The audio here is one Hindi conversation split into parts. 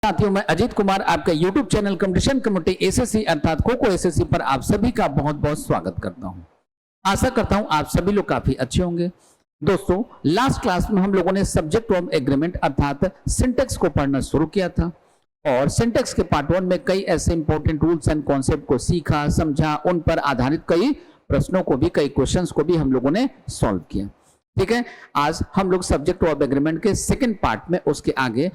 साथियों, मैं अजीत कुमार आपके YouTube channel competition committee SSC अर्थात खो खो एसएससी पर आप सभी का बहुत बहुत स्वागत करता हूं। आशा करता हूं आप सभी लोग काफी अच्छे होंगे। दोस्तों, लास्ट क्लास में हम लोगों ने सब्जेक्ट ऑफ एग्रीमेंट अर्थात सिंटेक्स को पढ़ना शुरू किया था और सिंटेक्स के पार्ट 1 में कई ऐसे इंपॉर्टेंट रूल्स एंड कॉन्सेप्ट को सीखा, समझा, उन पर आधारित कई प्रश्नों को भी, कई क्वेश्चंस को भी हम लोगों ने सॉल्व किया। ठीक है, आज हम लोग सब्जेक्ट ऑफ एग्रीमेंट के सेकेंड पार्ट में उसके आगे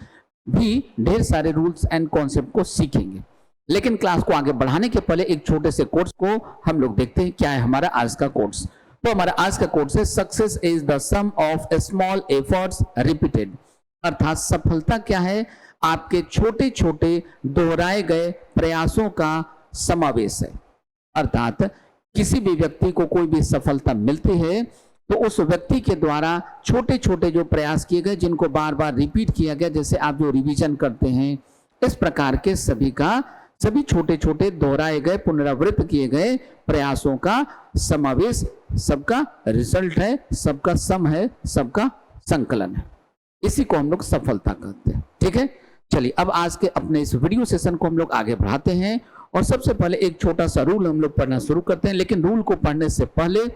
भी ढेर सारे रूल्स एंड कॉन्सेप्ट को सीखेंगे। लेकिन क्लास को आगे बढ़ाने के पहले एक छोटे से कोर्स को हम लोग देखते हैं क्या है हमारा आज का कोर्स। तो हमारा आज का कोर्स है success is the sum of small efforts repeated, अर्थात सफलता क्या है, आपके छोटे छोटे दोहराए गए प्रयासों का समावेश है। अर्थात किसी भी व्यक्ति को कोई भी सफलता मिलती है तो उस व्यक्ति के द्वारा छोटे छोटे जो प्रयास किए गए, जिनको बार बार रिपीट किया गया, जैसे आप जो रिवीजन करते हैं, इस प्रकार के सभी छोटे छोटे दोहराए गए, पुनरावृत्त किए गए प्रयासों का समावेश सबका रिजल्ट है, सबका सम है, सबका संकलन है। इसी को हम लोग सफलता कहते हैं। ठीक है, चलिए अब आज के अपने इस वीडियो सेशन को हम लोग आगे बढ़ाते हैं और सबसे पहले एक छोटा सा रूल हम लोग पढ़ना शुरू करते हैं। लेकिन रूल को पढ़ने से पहले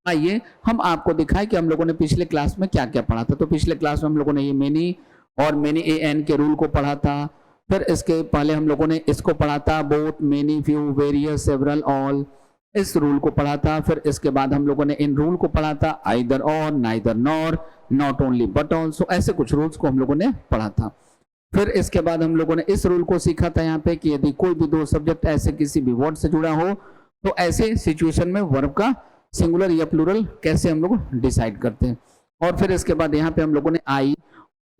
आइए हम आपको दिखाएं कि हम लोगों ने पिछले क्लास में क्या क्या पढ़ा था। तो पिछले क्लास में हम लोगों ने ये मेनी और मेनी ए एन के रूल को पढ़ा था। फिर इसके पहले हम लोगों ने इसको पढ़ा था, both, many, few, various, several, all, इस रूल को पढ़ा था। फिर इसके बाद हम लोगों ने इन रूल को पढ़ा था, आइदर और, neither nor, not only but also, ऐसे कुछ रूल्स को हम लोगों ने पढ़ा था। फिर इसके बाद हम लोगों ने इस रूल को सीखा था यहाँ पे कि यदि कोई भी दो सब्जेक्ट ऐसे किसी भी वर्ड से जुड़ा हो तो ऐसे सिचुएशन में वर्ब का सिंगुलर या प्लूरल कैसे हम लोग डिसाइड करते हैं। और फिर इसके बाद यहाँ पे हम लोगों ने आई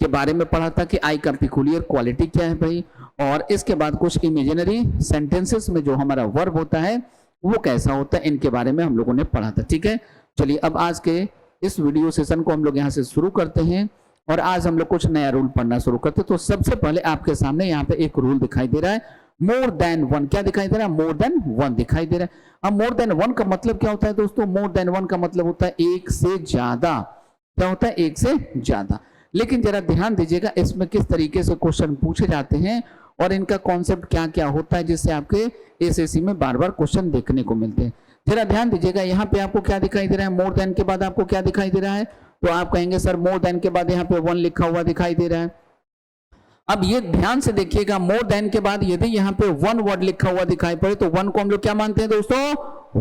के बारे में पढ़ा था कि आई का पिकुलियर क्वालिटी क्या है भाई, और इसके बाद कुछ इमेजिनरी सेंटेंसेस में जो हमारा वर्ब होता है वो कैसा होता है, इनके बारे में हम लोगों ने पढ़ा था। ठीक है, चलिए अब आज के इस वीडियो सेशन को हम लोग यहाँ से शुरू करते हैं और आज हम लोग कुछ नया रूल पढ़ना शुरू करते हैं। तो सबसे पहले आपके सामने यहाँ पे एक रूल दिखाई दे रहा है, मोर देन वन। क्या दिखाई दे रहा है? मोर देन वन दिखाई दे रहा है। अब मोर देन वन का मतलब क्या होता है दोस्तों? मोर देन वन का मतलब होता है एक से ज्यादा। क्या होता है? एक से ज्यादा। लेकिन जरा ध्यान दीजिएगा इसमें किस तरीके से क्वेश्चन पूछे जाते हैं और इनका कॉन्सेप्ट क्या क्या होता है, जिससे आपके एसएससी में बार बार क्वेश्चन देखने को मिलते हैं। जरा ध्यान दीजिएगा, यहाँ पे आपको क्या दिखाई दे रहा है? मोर देन के बाद आपको क्या दिखाई दे रहा है? तो आप कहेंगे सर मोर देन के बाद यहाँ पे वन लिखा हुआ दिखाई दे रहा है। अब ये ध्यान से देखिएगा, मोर देन के बाद यदि यहाँ पे वन वर्ड लिखा हुआ दिखाई पड़े तो वन को हम लोग क्या मानते हैं दोस्तों?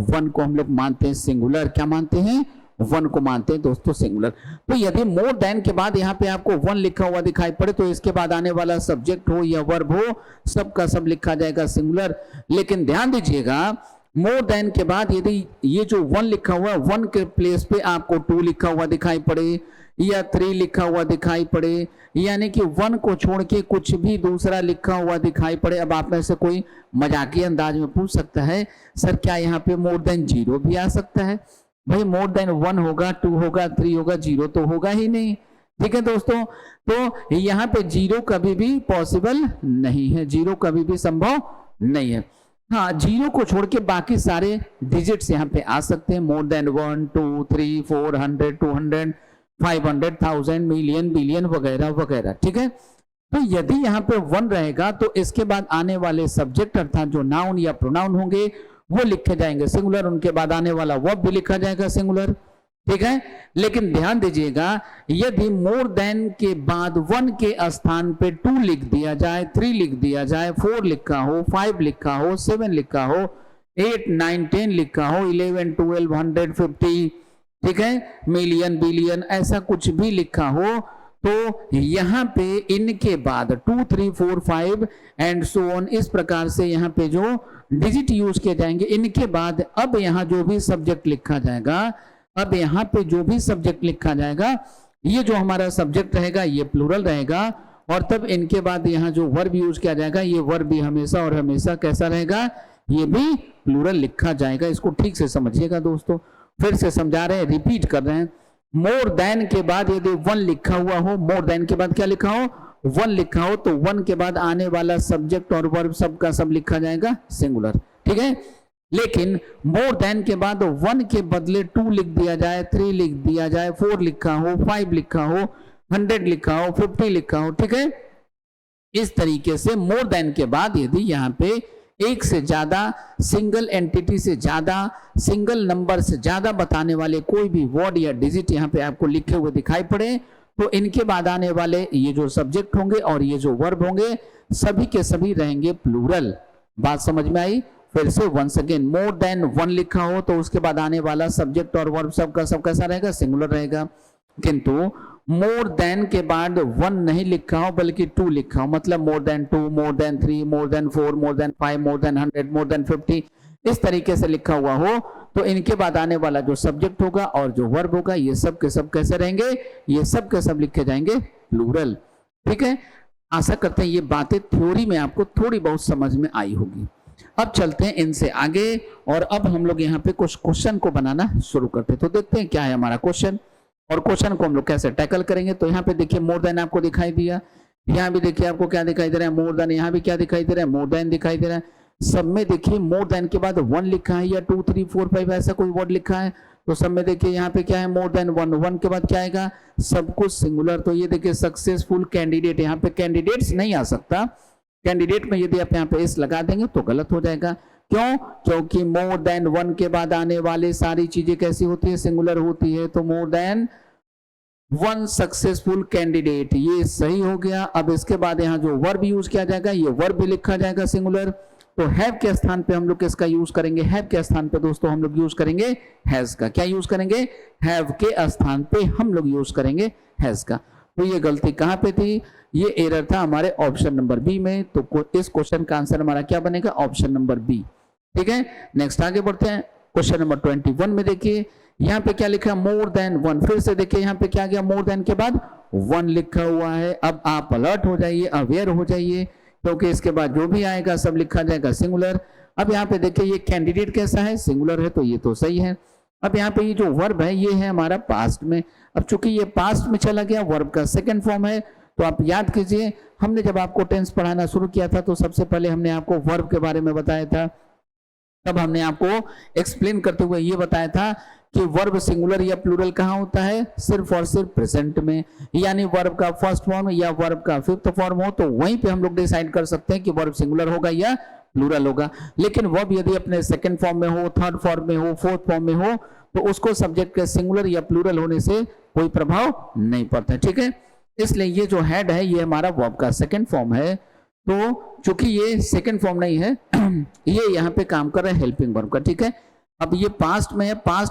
वन को हम लोग मानते हैं सिंगुलर। क्या मानते हैं? वन को मानते हैं दोस्तों सिंगुलर। तो यदि मोर देन के बाद यहाँ पे आपको वन लिखा हुआ दिखाई पड़े तो इसके बाद आने वाला सब्जेक्ट हो या वर्ब हो, सबका सब लिखा जाएगा सिंगुलर। लेकिन ध्यान दीजिएगा, मोर देन के बाद यदि ये जो वन लिखा हुआ, वन के प्लेस पे आपको टू लिखा हुआ दिखाई पड़े या थ्री लिखा हुआ दिखाई पड़े, यानी कि वन को छोड़ के कुछ भी दूसरा लिखा हुआ दिखाई पड़े। अब आप में से कोई मजाकिया अंदाज में पूछ सकता है सर क्या यहाँ पे मोर देन जीरो भी आ सकता है? भाई मोर देन वन होगा, टू होगा, थ्री होगा, जीरो तो होगा ही नहीं। ठीक है दोस्तों, तो यहाँ पे जीरो कभी भी पॉसिबल नहीं है, जीरो कभी भी संभव नहीं है। हाँ, जीरो को छोड़ के बाकी सारे डिजिट्स यहाँ पे आ सकते हैं, मोर देन 1, 2, 3, 400, 200, 500, 1000, मिलियन, बिलियन वगैरह वगैरह। ठीक है, तो यदि यहाँ पे वन रहेगा तो इसके बाद आने वाले सब्जेक्ट अर्थात जो नाउन या प्रोनाउन होंगे वो लिखे जाएंगे सिंगुलर, उनके बाद आने वाला वर्ब भी लिखा जाएगा सिंगुलर। ठीक है, लेकिन ध्यान दीजिएगा, यदि मोर देन के बाद वन के स्थान पे टू लिख दिया जाए, थ्री लिख दिया जाए, 4 लिखा हो, 5 लिखा हो, 7 लिखा हो, 8, 9, 10 लिखा हो, 11, 12, 150, ठीक है, मिलियन, बिलियन, ऐसा कुछ भी लिखा हो तो यहाँ पे इनके बाद 2, 3, 4, 5 एंड सो ऑन, इस प्रकार से यहाँ पे जो डिजिट यूज किए जाएंगे, इनके बाद अब यहाँ जो भी सब्जेक्ट लिखा जाएगा, अब यहाँ पे जो भी सब्जेक्ट लिखा जाएगा, ये जो हमारा सब्जेक्ट रहेगा ये प्लूरल रहेगा, और तब इनके बाद यहाँ जो वर्ब यूज किया जाएगा ये वर्ब भी हमेशा और हमेशा कैसा रहेगा? ये भी प्लूरल लिखा जाएगा। इसको ठीक से समझिएगा दोस्तों, फिर से समझा रहे हैं, रिपीट कर रहे हैं। मोर देन के बाद यदि वन लिखा हुआ हो, मोर देन के बाद क्या लिखा हो? वन लिखा हो, तो वन के बाद आने वाला सब्जेक्ट और वर्ब सबका सब लिखा जाएगा सिंगुलर। ठीक है, लेकिन मोर देन के बाद वन के बदले टू लिख दिया जाए, थ्री लिख दिया जाए, 4 लिखा हो, 5 लिखा हो, 100 लिखा हो, 50 लिखा हो, ठीक है, इस तरीके से मोर देन के बाद यदि यहाँ पे एक से ज्यादा सिंगल एंटिटी से ज्यादा सिंगल नंबर से ज्यादा बताने वाले कोई भी वर्ड या डिजिट यहाँ पे आपको लिखे हुए दिखाई पड़े तो इनके बाद आने वाले ये जो सब्जेक्ट होंगे और ये जो वर्ब होंगे सभी के सभी रहेंगे प्लूरल। बात समझ में आई? फिर से once again, more than one लिखा हो तो उसके बाद आने वाला सब्जेक्ट और वर्ब सब कैसा रहेगा? सिंगुलर रहेगा। किंतु मोर देन के बाद वन नहीं लिखा हो बल्कि टू लिखा हो, मतलब more than two, more than three, more than four, more than five, more than 100, more than 50, इस तरीके से लिखा हुआ हो तो इनके बाद आने वाला जो सब्जेक्ट होगा और जो वर्ब होगा ये सब के सब कैसे रहेंगे? ये सब के सब लिखे जाएंगे प्लूरल। ठीक है, आशा करते हैं ये बातें थ्योरी में आपको थोड़ी बहुत समझ में आई होगी। अब चलते हैं इनसे आगे और अब हम लोग यहाँ पे कुछ क्वेश्चन को बनाना शुरू करते हैं। तो देखते हैं क्या है हमारा क्वेश्चन और क्वेश्चन को हम लोग कैसे टैकल करेंगे। तो यहाँ पे देखिए मोर देन आपको दिखाई दिया, यहाँ भी देखिए आपको क्या दिखाई दे रहा है? More than. यहाँ भी क्या दिखाई दे रहा है? मोर देन दिखाई दे रहा है। सब में देखिए मोर देन के बाद वन लिखा है या 2, 3, 4, 5 ऐसा कोई वर्ड लिखा है तो सब में देखिए यहाँ पे क्या है? मोर देन वन। वन के बाद क्या आएगा? सब कुछ सिंगुलर। तो ये देखिए सक्सेसफुल कैंडिडेट, यहाँ पे कैंडिडेट्स नहीं आ सकता। कैंडिडेट में यदि आप यहाँ पे एस लगा देंगे तो गलत हो जाएगा। क्यों? क्योंकि मोर देन वन के बाद आने वाले सारी चीजें कैसी होती है? सिंगुलर होती है। तो मोर देन वन सक्सेसफुल कैंडिडेट, ये सही हो गया। अब इसके बाद यहाँ जो वर्ब यूज किया जाएगा ये वर्ब भी लिखा जाएगा सिंगुलर। तो हैव के स्थान पे हम लोग किसका यूज करेंगे? हैव के स्थान पे दोस्तों हम लोग यूज करेंगे हैज का। क्या यूज करेंगे? हैव के स्थान पे हम लोग यूज करेंगे हैज का। तो ये गलती कहां पे थी? ये एरर था हमारे ऑप्शन नंबर बी में। तो इस क्वेश्चन का आंसर हमारा क्या बनेगा? Option number B. ठीक है, नेक्स्ट आगे बढ़ते हैं। क्वेश्चन नंबर 21 में देखिए यहाँ पे क्या लिखा? मोर देन वन। फिर से देखिए यहाँ पे क्या गया? मोर देन के बाद वन लिखा हुआ है। अब आप अलर्ट हो जाइए, अवेयर हो जाइए, क्योंकि इसके बाद जो भी आएगा सब लिखा जाएगा सिंगुलर। अब यहाँ पे देखिए ये कैंडिडेट कैसा है? सिंगुलर है, तो ये तो सही है। अब यहाँ पे ये जो वर्ब है ये है हमारा पास्ट में। अब चूंकि ये पास्ट में चला गया, वर्ब का सेकंड फॉर्म है, तो आप याद कीजिए हमने जब आपको टेंस पढ़ाना शुरू किया था तो सबसे पहले हमने आपको वर्ब के बारे में बताया था। तब हमने आपको एक्सप्लेन करते हुए ये बताया था कि वर्ब सिंगुलर या प्लूरल कहाँ होता है? सिर्फ और सिर्फ प्रेजेंट में, यानी वर्ब का फर्स्ट फॉर्म या वर्ब का फिफ्थ फॉर्म हो तो वहीं पे हम लोग डिसाइड कर सकते हैं कि वर्ब सिंगुलर होगा या प्लूरल होगा। लेकिन वर्ब यदि अपने सेकंड फॉर्म में हो, थर्ड फॉर्म में हो, फोर्थ फॉर्म में हो तो उसको सब्जेक्ट के सिंगुलर या प्लूरल होने से कोई प्रभाव नहीं पड़ता। ठीक है, इसलिए ये जो हेड है ये हमारा वर्ब का सेकंड फॉर्म है। तो चूंकि ये सेकंड फॉर्म नहीं है ये यहाँ पे काम कर रहा है हेल्पिंग वर्ब का। ठीक है, अब ये पास्ट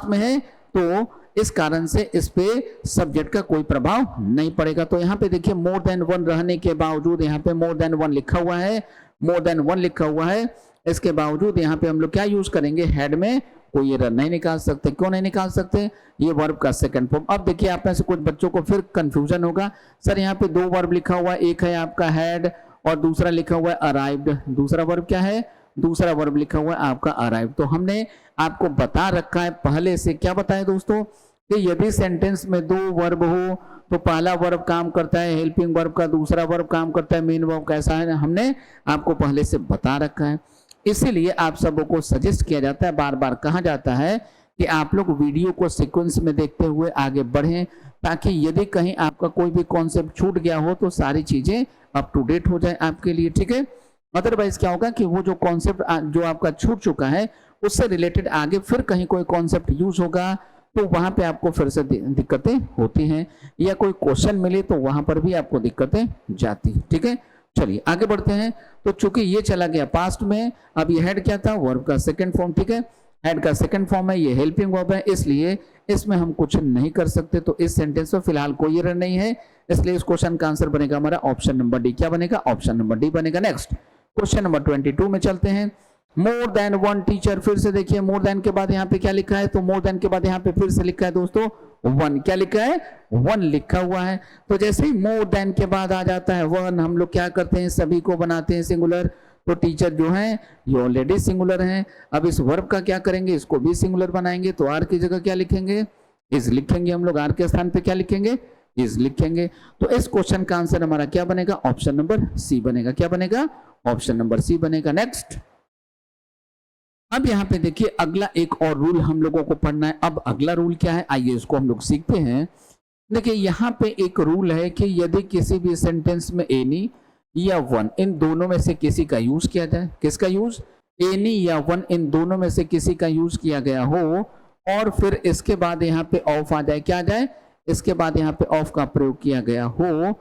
में है तो इस कारण से इस पे सब्जेक्ट का कोई प्रभाव नहीं पड़ेगा। तो यहाँ पे देखिए मोर देन वन रहने के बावजूद यहाँ पे मोर देन वन लिखा हुआ है, मोर देन वन लिखा हुआ है, इसके बावजूद यहाँ पे हम लोग क्या यूज करेंगे? हेड में कोई एरर नहीं निकाल सकते। क्यों नहीं निकाल सकते? ये वर्ब का सेकंड फॉर्म। अब देखिए आप में से कुछ बच्चों को फिर कंफ्यूजन होगा, सर यहाँ पे दो वर्ब लिखा हुआ है, एक है आपका हेड और दूसरा लिखा हुआ है अराइव्ड। दूसरा वर्ब क्या है? दूसरा वर्ब लिखा हुआ है आपका अराइव। तो हमने आपको बता रखा है पहले से, क्या बताया दोस्तों कि यदि सेंटेंस में दो वर्ब हो तो पहला वर्ब काम करता है हेल्पिंग वर्ब का, दूसरा वर्ब काम करता है मेन वर्ब का। ऐसा है, हमने आपको पहले से बता रखा है। इसीलिए आप सबों को सजेस्ट किया जाता है, बार बार कहा जाता है कि आप लोग वीडियो को सीक्वेंस में देखते हुए आगे बढ़ें, ताकि यदि कहीं आपका कोई भी कॉन्सेप्ट छूट गया हो तो सारी चीजें अप टू डेट हो जाए आपके लिए। ठीक है, अदरवाइज क्या होगा कि वो जो कॉन्सेप्ट जो आपका छूट चुका है उससे रिलेटेड आगे फिर कहीं कोई कॉन्सेप्ट यूज होगा तो वहां पे आपको फिर से दिक्कतें होती हैं, या कोई क्वेश्चन मिले तो वहां पर भी आपको दिक्कतें जाती। ठीक है, चलिए आगे बढ़ते हैं। तो चूंकि ये चला गया पास्ट में, अब ये हेड क्या था? वर्ब का सेकंड फॉर्म। ठीक है, हेड का सेकंड फॉर्म है, ये हेल्पिंग वर्ब है, इसलिए इसमें हम कुछ नहीं कर सकते। तो इस सेंटेंस में फिलहाल कोई एरर नहीं है, इसलिए इस क्वेश्चन का आंसर बनेगा हमारा ऑप्शन नंबर डी। क्या बनेगा? ऑप्शन नंबर डी बनेगा। नेक्स्ट क्वेश्चन नंबर 22 में चलते हैं। मोर देन वन टीचर। फिर से देखिए मोर देन के बाद यहाँ पे क्या लिखा है? तो मोर देन के बाद यहाँ पे फिर से लिखा है दोस्तों वन। क्या लिखा है? वन लिखा हुआ है। तो जैसे ही मोर देन के बाद आ जाता है वन, हम लोग क्या करते हैं? सभी को बनाते हैं सिंगुलर। तो टीचर जो है ये ऑलरेडी सिंगुलर है। अब इस वर्ब का क्या करेंगे? इसको भी सिंगुलर बनाएंगे। तो आर की जगह क्या लिखेंगे? इज लिखेंगे। हम लोग आर के स्थान पे क्या लिखेंगे? इज लिखेंगे। तो इस क्वेश्चन का आंसर हमारा क्या बनेगा? ऑप्शन नंबर सी बनेगा। क्या बनेगा? ऑप्शन नंबर सी बनेगा। नेक्स्ट, अब यहाँ पे देखिए अगला एक और रूल हम लोगों को पढ़ना है। अब अगला रूल क्या है? आइए इसको हम लोग सीखते हैं। देखिए यहाँ पे एक रूल है कि यदि किसी भी सेंटेंस में एनी या वन, इन दोनों में से किसी का यूज किया जाए। किसका यूज? एनी या वन, इन दोनों में से किसी का यूज किया गया हो और फिर इसके बाद यहाँ पे ऑफ आ जाए। क्या आ जाए? इसके बाद यहाँ पे ऑफ का प्रयोग किया गया हो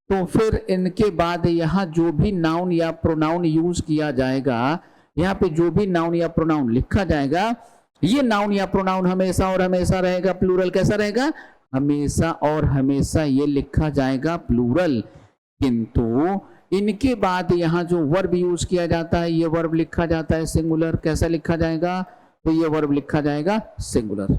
तो फिर इनके बाद यहाँ जो भी नाउन या प्रोनाउन यूज किया जाएगा, यहाँ पे जो भी नाउन या प्रोनाउन लिखा जाएगा, ये नाउन या प्रोनाउन हमेशा और हमेशा रहेगा प्लूरल। कैसा रहेगा? हमेशा और हमेशा ये लिखा जाएगा प्लूरल। किंतु इनके बाद यहाँ जो वर्ब यूज किया जाता है, ये वर्ब लिखा जाता है सिंगुलर। कैसा लिखा जाएगा? तो ये वर्ब लिखा जाएगा सिंगुलर।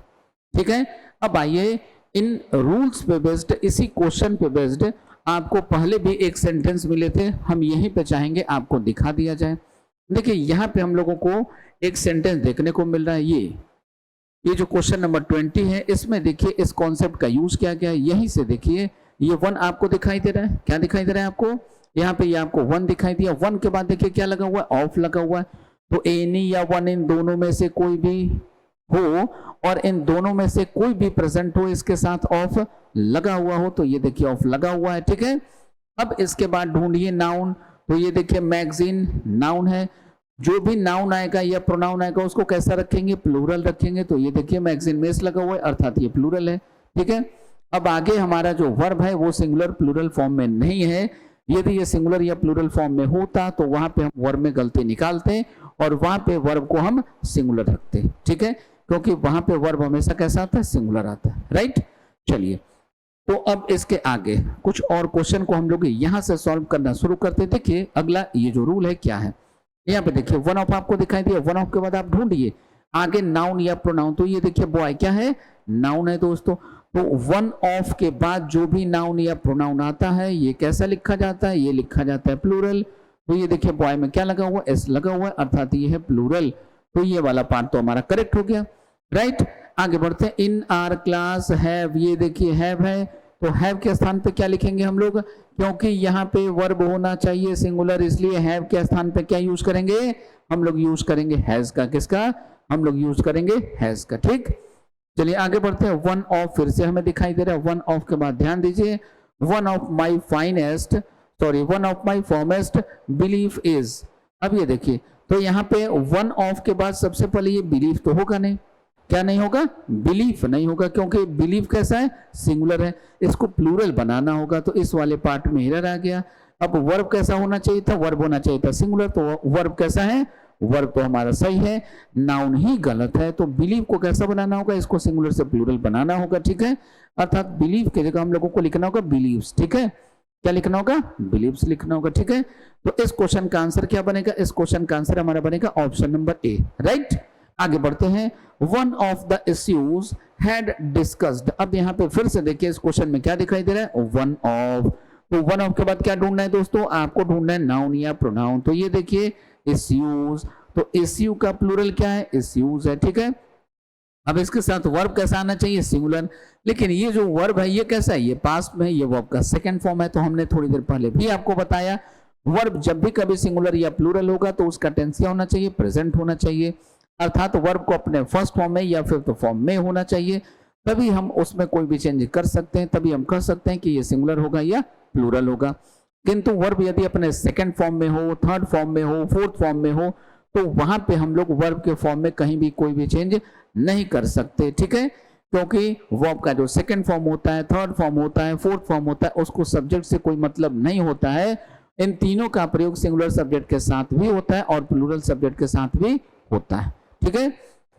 ठीक है। अब आइए इन रूल्स पे बेस्ड, इसी क्वेश्चन पे बेस्ड आपको पहले भी एक सेंटेंस मिले थे, हम यहीं पे चाहेंगे आपको दिखा दिया जाए। देखिए यहाँ पे हम लोगों को एक सेंटेंस देखने को मिल रहा है। ये जो क्वेश्चन नंबर 20 है, इसमें देखिए इस कॉन्सेप्ट का यूज किया गया है। यहीं से देखिए ये वन आपको दिखाई दे रहा है। क्या दिखाई दे रहा है आपको? यहाँ पे ये आपको वन दिखाई दिया। वन के बाद देखिए क्या लगा हुआ है? ऑफ लगा हुआ है। तो एनी या वन, इन दोनों में से कोई भी हो और इन दोनों में से कोई भी प्रेजेंट हो, इसके साथ ऑफ लगा हुआ हो, तो ये देखिए ऑफ लगा हुआ है। ठीक है। अब इसके बाद ढूंढिए नाउन। तो ये देखिए मैगजीन नाउन है। जो भी नाउन आएगा या प्रोनाउन आएगा उसको कैसा रखेंगे? प्लूरल रखेंगे। तो ये देखिए मैगजीन में लगा हुआ है, अर्थात ये प्लूरल है। ठीक है। अब आगे हमारा जो वर्ब है वो सिंगुलर प्लूरल फॉर्म में नहीं है। यदि ये सिंगुलर या प्लूरल फॉर्म में होता तो वहां पे हम वर्ब में गलती निकालते और वहां पे वर्ब को हम सिंगुलर रखते। ठीक है। क्योंकि वहां पे वर्ब हमेशा कैसा आता है? सिंगुलर आता है। राइट। चलिए, तो अब इसके आगे कुछ और क्वेश्चन को हम लोग यहां से सॉल्व करना शुरू करते। देखिए अगला ये जो रूल है क्या है, यहाँ पे देखिए वन ऑफ आपको दिखाई दिया। वन ऑफ के बाद आप ढूंढिए आगे नाउन या प्रोनाउन। तो ये देखिए बॉय क्या है? नाउन है दोस्तों। तो वन ऑफ के बाद जो भी नाउन या प्रोनाउन आता है ये कैसा लिखा जाता है? ये लिखा जाता है प्लूरल। तो ये देखिए बॉय में क्या लगा हुआ है? एस लगा हुआ है, अर्थात ये है प्लूरल। तो ये वाला पार्ट तो हमारा करेक्ट हो गया। राइट। आगे बढ़ते हैं। इन आर क्लास हैव, ये देखिए हैव है। तो हैव के स्थान पे क्या लिखेंगे हम लोग? क्योंकि यहाँ पे वर्ब होना चाहिए सिंगुलर, इसलिए हैव के स्थान पे क्या यूज करेंगे? हम लोग यूज करेंगे हैज का। किसका? हम लोग यूज करेंगे हैज का। ठीक। चलिए आगे बढ़ते हैं। वन ऑफ फिर से हमें दिखाई दे रहा है। वन ऑफ के बाद ध्यान दीजिए, one of my finest, sorry one of my foremost belief is. अब ये देखिए, तो यहाँ पे वन ऑफ के बाद सबसे पहले ये बिलीफ तो होगा नहीं। क्या नहीं होगा? बिलीफ नहीं होगा, क्योंकि बिलीफ कैसा है? सिंगुलर है। इसको प्लूरल बनाना होगा, तो इस वाले पार्ट में एरर आ गया। अब वर्ब कैसा होना चाहिए था? वर्ब होना चाहिए था सिंगुलर। तो वर्ब कैसा है? वर्ब तो हमारा सही है, नाउन ही गलत है। तो बिलीव को कैसा बनाना होगा? इसको सिंगुलर से प्लूरल बनाना होगा। ठीक है। अर्थात बिलीव की जगह हम लोगों को लिखना होगा बिलीव्स। ठीक है। क्या लिखना होगा? बिलीव्स लिखना होगा। ठीक है। तो इस क्वेश्चन का आंसर क्या बनेगा? इस क्वेश्चन का आंसर हमारा बनेगा ऑप्शन नंबर ए। राइट। आगे बढ़ते हैं। One of the issues had discussed. अब यहाँ पे फिर से देखिए इस क्वेश्चन में क्या दिखाई दे रहा है? One of. तो वन ऑफ के बाद क्या ढूंढना है दोस्तों? आपको ढूंढना है नाउन या प्रोनाउन। तो ये देखिए इश्यूज, तो इश्यू का प्लूरल क्या है? इश्यूज है। ठीक है। अब इसके साथ वर्ब कैसा आना चाहिए? सिंगुलर। लेकिन ये जो वर्ब है ये कैसा है? ये पास्ट में है, ये वर्ब का सेकंड फॉर्म है। तो हमने थोड़ी देर पहले भी आपको बताया वर्ब जब भी कभी सिंगुलर या प्लूरल होगा तो उसका टेंस क्या होना चाहिए? प्रेजेंट होना चाहिए। अर्थात वर्ब को अपने फर्स्ट फॉर्म में या फिफ्थ फॉर्म में होना चाहिए, तभी हम उसमें कोई भी चेंज कर सकते हैं, तभी हम कह सकते हैं कि ये सिंगुलर होगा या प्लूरल होगा। किंतु वर्ब यदि अपने सेकंड फॉर्म में हो, थर्ड फॉर्म में हो, फोर्थ फॉर्म में हो, तो वहां पे हम लोग वर्ब के फॉर्म में कहीं भी कोई भी चेंज नहीं कर सकते। ठीक है। क्योंकि वर्ब का जो सेकंड फॉर्म होता है, थर्ड फॉर्म होता है, फोर्थ फॉर्म होता है, उसको सब्जेक्ट से कोई मतलब नहीं होता है। इन तीनों का प्रयोग सिंगुलर सब्जेक्ट के साथ भी होता है और प्लूरल सब्जेक्ट के साथ भी होता है। ठीक है।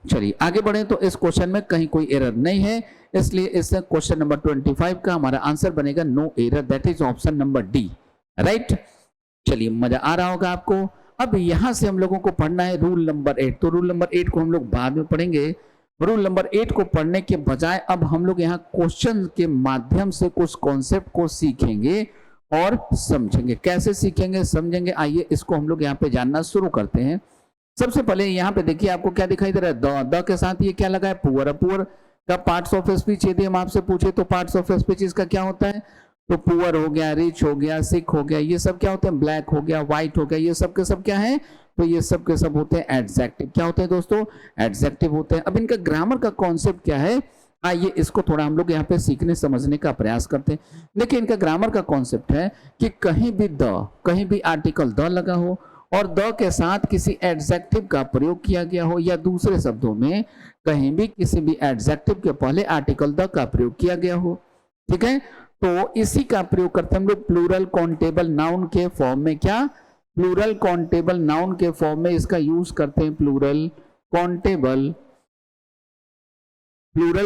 चलिए आगे बढ़े। तो इस क्वेश्चन में कहीं कोई एरर नहीं है, इसलिए इस क्वेश्चन नंबर 25 का हमारा आंसर बनेगा no error, that is option number D. Right. चलिए मजा आ रहा होगा आपको। अब यहां से हम लोगों को पढ़ना है रूल नंबर 8। तो रूल नंबर 8 को हम लोग बाद में पढ़ेंगे। रूल नंबर 8 को पढ़ने के बजाय अब हम लोग यहाँ क्वेश्चन के माध्यम से कुछ कॉन्सेप्ट को सीखेंगे और समझेंगे। कैसे सीखेंगे समझेंगे, आइए इसको हम लोग यहाँ पे जानना शुरू करते हैं। सबसे पहले यहाँ पे देखिए आपको क्या दिखाई दे रहा है? द के साथ ये क्या लगा है? पुअर। पुअर का पार्ट्स ऑफ स्पीच यदि हम आपसे पूछे तो पार्ट्स ऑफ स्पीच इसका क्या होता है? तो पुअर हो गया, रिच हो गया, सिक हो गया, ये सब क्या होते हैं? ब्लैक हो गया, व्हाइट हो गया, ये सब के सब क्या है? तो ये सब के सब होते हैं एडजेक्टिव। क्या होते हैं दोस्तों? एडजेक्टिव होते हैं। अब इनका ग्रामर का कॉन्सेप्ट क्या है? आइए इसको थोड़ा हम लोग यहाँ पे सीखने समझने का प्रयास करते हैं। देखिए इनका ग्रामर का कॉन्सेप्ट है कि कहीं भी आर्टिकल द लगा हो और द के साथ किसी एडजेक्टिव का प्रयोग किया गया हो, या दूसरे शब्दों में कहीं भी किसी भी एडजेक्टिव के पहले आर्टिकल द का प्रयोग किया गया हो, ठीक है, तो इसी का प्रयोग करते हैं हम लोग प्लूरल काउंटेबल नाउन के फॉर्म में। क्या? प्लूरल काउंटेबल नाउन के फॉर्म में इसका यूज करते हैं, प्लूरल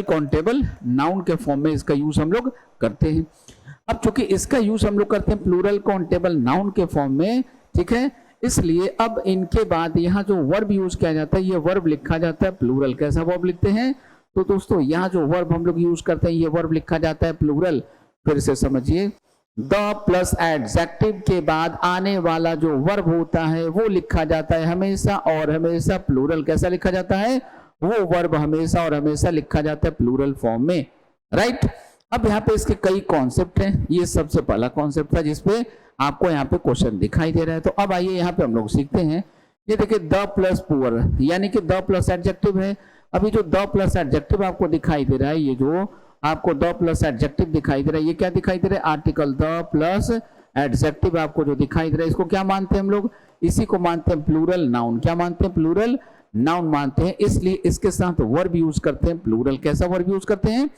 काउंटेबल नाउन के फॉर्म में इसका यूज हम लोग करते हैं। अब चूंकि इसका यूज हम लोग करते हैं प्लूरल काउंटेबल नाउन के फॉर्म में, ठीक है, इसलिए अब इनके बाद यहाँ जो वर्ब यूज किया जाता है, ये वर्ब लिखा जाता है प्लूरल। कैसा वर्ब लिखते हैं? तो दोस्तों यहाँ जो वर्ब हम लोग यूज करते हैं, ये वर्ब लिखा जाता है प्लूरल। फिर से समझिए, द प्लस एडजेक्टिव के बाद आने वाला जो वर्ब होता है वो लिखा जाता है हमेशा और हमेशा प्लूरल। कैसा लिखा जाता है? वो वर्ब हमेशा और हमेशा लिखा जाता है प्लूरल फॉर्म में, राइट। अब यहाँ पे इसके कई कॉन्सेप्ट हैं। ये सबसे पहला कॉन्सेप्ट था जिसपे आपको यहाँ पे क्वेश्चन दिखाई दे रहा है। तो अब आइए यहाँ पे हम लोग सीखते हैं। ये देखिए द प्लस पुअर, यानी कि द प्लस एडजेक्टिव है। अभी जो द प्लस एडजेक्टिव आपको दिखाई दे रहा है, ये जो आपको द प्लस एडजेक्टिव दिखाई दे रहा है, ये क्या दिखाई दे रहा है? आर्टिकल द प्लस एडजेक्टिव आपको जो दिखाई दे रहा है, इसको क्या मानते हैं हम लोग? इसी को मानते हैं प्लूरल नाउन। क्या मानते हैं? प्लूरल नाउन मानते हैं। इसलिए इसके साथ वर्ब यूज करते हैं प्लूरल। कैसा वर्ब यूज करते हैं?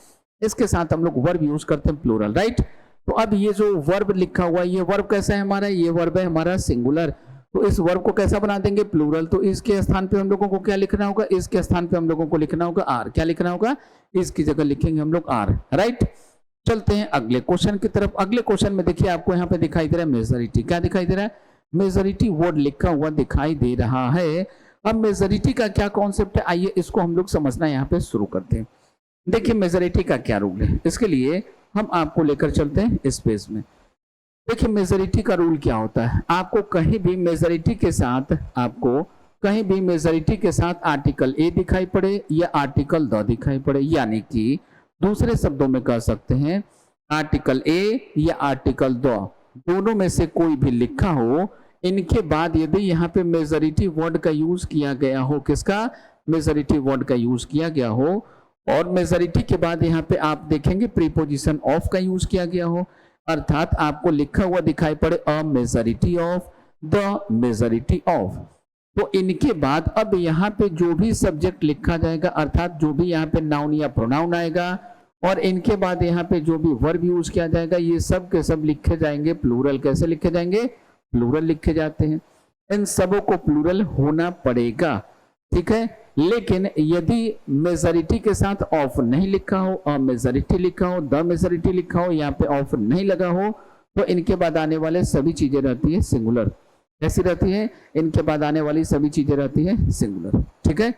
इसके साथ हम लोग वर्ब यूज करते हैं प्लूरल, राइट। तो अब ये जो वर्ब लिखा हुआ है, ये वर्ब कैसा है हमारा? ये वर्ब है हमारा सिंगुलर। तो इस वर्ब को कैसा बना देंगे? प्लूरल। तो इसके स्थान पे हम लोगों को क्या लिखना होगा? इसके स्थान पे हम लोगों को लिखना होगा आर। क्या लिखना होगा? इसकी जगह लिखेंगे हम लोग आर, राइट। चलते हैं अगले क्वेश्चन की तरफ। अगले क्वेश्चन में देखिए आपको यहाँ पे दिखाई दे रहा है मेजॉरिटी। क्या दिखाई दे रहा है? मेजॉरिटी वर्ड लिखा हुआ दिखाई दे रहा है। अब मेजॉरिटी का क्या कॉन्सेप्ट है, आइए इसको हम लोग समझना यहाँ पे शुरू करते हैं। देखिए मेजॉरिटी का क्या रूल है, इसके लिए हम आपको लेकर चलते हैं इस पेज में। देखिए मेजॉरिटी का रूल क्या होता है, आपको कहीं भी मेजॉरिटी के साथ आर्टिकल ए दिखाई पड़े या आर्टिकल द दिखाई पड़े, यानी कि दूसरे शब्दों में कह सकते हैं आर्टिकल ए या आर्टिकल द, दोनों में से कोई भी लिखा हो, इनके बाद यदि यहाँ पे मेजॉरिटी वर्ड का यूज किया गया हो, किसका? मेजॉरिटी वर्ड का यूज किया गया हो, और मेजॉरिटी के बाद यहाँ पे आप देखेंगे प्रीपोजिशन ऑफ का यूज किया गया हो, अर्थात आपको लिखा हुआ दिखाई पड़े a majority of, the majority of, तो इनके बाद अब यहाँ पे जो भी सब्जेक्ट लिखा जाएगा, अर्थात जो भी यहाँ पे नाउन या प्रोनाउन आएगा, और इनके बाद यहाँ पे जो भी वर्ब यूज किया जाएगा, ये सब के सब लिखे जाएंगे प्लूरल। कैसे लिखे जाएंगे? प्लूरल लिखे जाते हैं। इन सबों को प्लूरल होना पड़ेगा, ठीक है। लेकिन यदि मेजॉरिटी के साथ ऑफ नहीं लिखा हो, अ मेजॉरिटी लिखा हो, द मेजॉरिटी लिखा हो, यहाँ पे ऑफ नहीं लगा हो, तो इनके बाद आने वाले सभी चीजें रहती है सिंगुलर। कैसी रहती है? इनके बाद आने वाली सभी चीजें रहती है सिंगुलर, ठीक है।